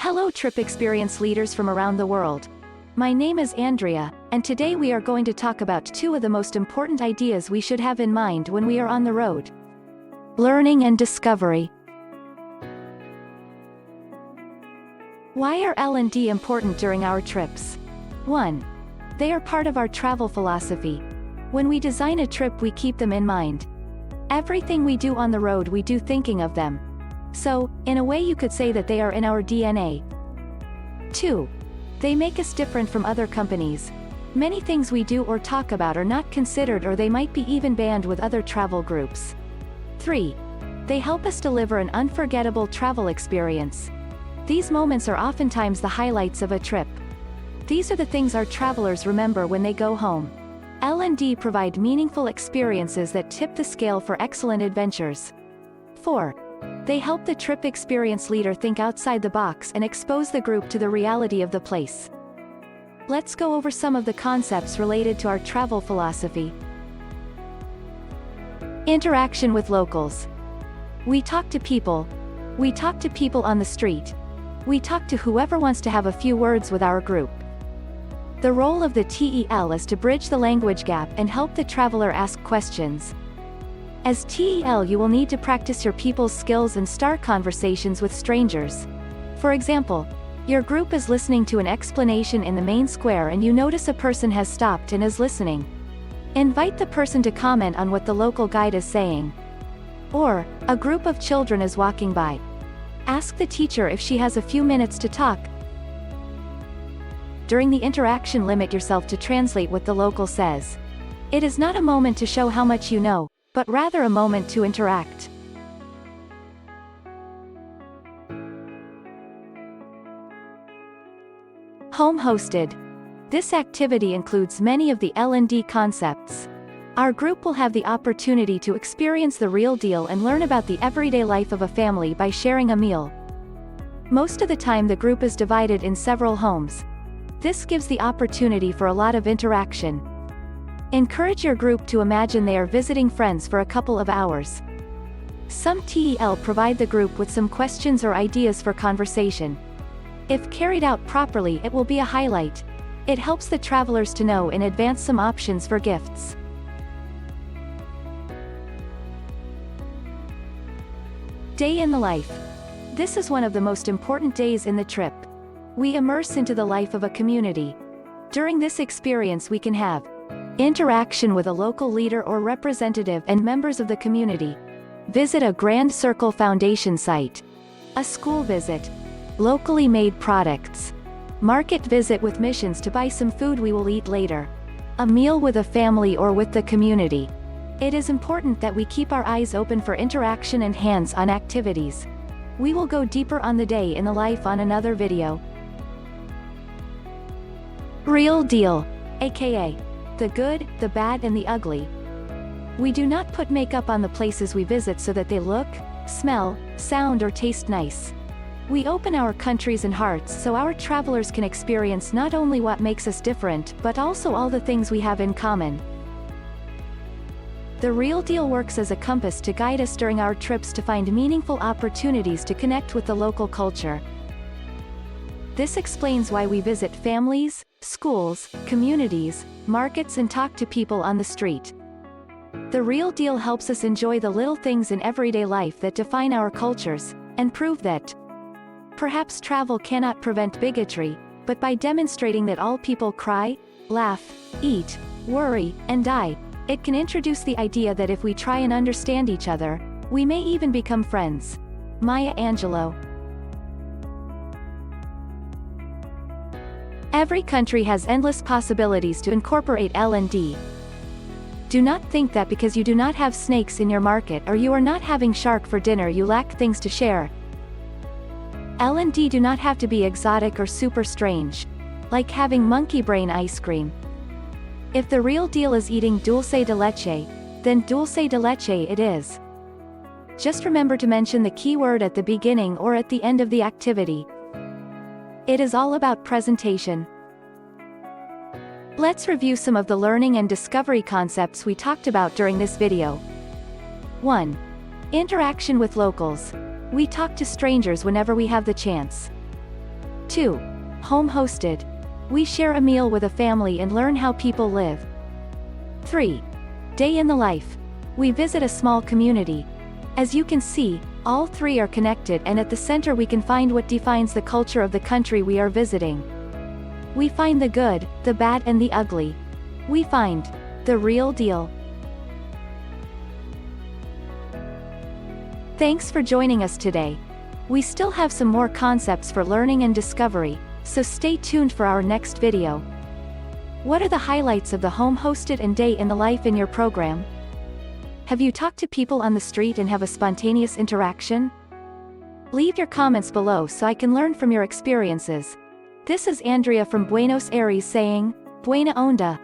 Hello trip experience leaders from around the world. My name is Andrea, and today we are going to talk about two of the most important ideas we should have in mind when we are on the road. Learning and discovery. Why are L&D important during our trips? 1. They are part of our travel philosophy. When we design a trip, we keep them in mind. Everything we do on the road, we do thinking of them. So, in a way you could say that they are in our DNA. 2. They make us different from other companies. Many things we do or talk about are not considered, or they might be even banned with other travel groups. 3. They help us deliver an unforgettable travel experience. These moments are oftentimes the highlights of a trip. These are the things our travelers remember when they go home. L&D provide meaningful experiences that tip the scale for excellent adventures. 4. They help the trip experience leader think outside the box and expose the group to the reality of the place. Let's go over some of the concepts related to our travel philosophy. Interaction with locals. We talk to people. We talk to people on the street. We talk to whoever wants to have a few words with our group. The role of the TEL is to bridge the language gap and help the traveler ask questions. As TEL, you will need to practice your people's skills and start conversations with strangers. For example, your group is listening to an explanation in the main square and you notice a person has stopped and is listening. Invite the person to comment on what the local guide is saying. Or, a group of children is walking by. Ask the teacher if she has a few minutes to talk. During the interaction, limit yourself to translate what the local says. It is not a moment to show how much you know, but rather a moment to interact. Home hosted. This activity includes many of the L&D concepts. Our group will have the opportunity to experience the real deal and learn about the everyday life of a family by sharing a meal. Most of the time the group is divided in several homes. This gives the opportunity for a lot of interaction. Encourage your group to imagine they are visiting friends for a couple of hours. Some TEL provide the group with some questions or ideas for conversation. If carried out properly, it will be a highlight. It helps the travelers to know in advance some options for gifts. Day in the life. This is one of the most important days in the trip. We immerse into the life of a community. During this experience we can have interaction with a local leader or representative and members of the community. Visit a Grand Circle Foundation site. A school visit. Locally made products. Market visit with missions to buy some food we will eat later. A meal with a family or with the community. It is important that we keep our eyes open for interaction and hands-on activities. We will go deeper on the day in the life on another video. Real deal, aka the good, the bad and the ugly. We do not put makeup on the places we visit so that they look, smell, sound or taste nice. We open our countries and hearts so our travelers can experience not only what makes us different but also all the things we have in common. The real deal works as a compass to guide us during our trips to find meaningful opportunities to connect with the local culture. This explains why we visit families, schools, communities, markets and talk to people on the street. The real deal helps us enjoy the little things in everyday life that define our cultures, and prove that perhaps travel cannot prevent bigotry, but by demonstrating that all people cry, laugh, eat, worry, and die, it can introduce the idea that if we try and understand each other, we may even become friends. Maya Angelou. Every country has endless possibilities to incorporate L&D. Do not think that because you do not have snakes in your market or you are not having shark for dinner you lack things to share. L&D do not have to be exotic or super strange, like having monkey brain ice cream. If the real deal is eating dulce de leche, then dulce de leche it is. Just remember to mention the keyword at the beginning or at the end of the activity. It is all about presentation. Let's review some of the learning and discovery concepts we talked about during this video. 1. Interaction with locals. We talk to strangers whenever we have the chance. 2. Home hosted. We share a meal with a family and learn how people live. 3. Day in the life. We visit a small community. As you can see, all three are connected, and at the center we can find what defines the culture of the country we are visiting. We find the good, the bad and the ugly. We find the real deal. Thanks for joining us today. We still have some more concepts for learning and discovery, so stay tuned for our next video. What are the highlights of the home hosted and day in the life in your program? Have you talked to people on the street and have a spontaneous interaction? Leave your comments below so I can learn from your experiences. This is Andrea from Buenos Aires saying, Buena onda.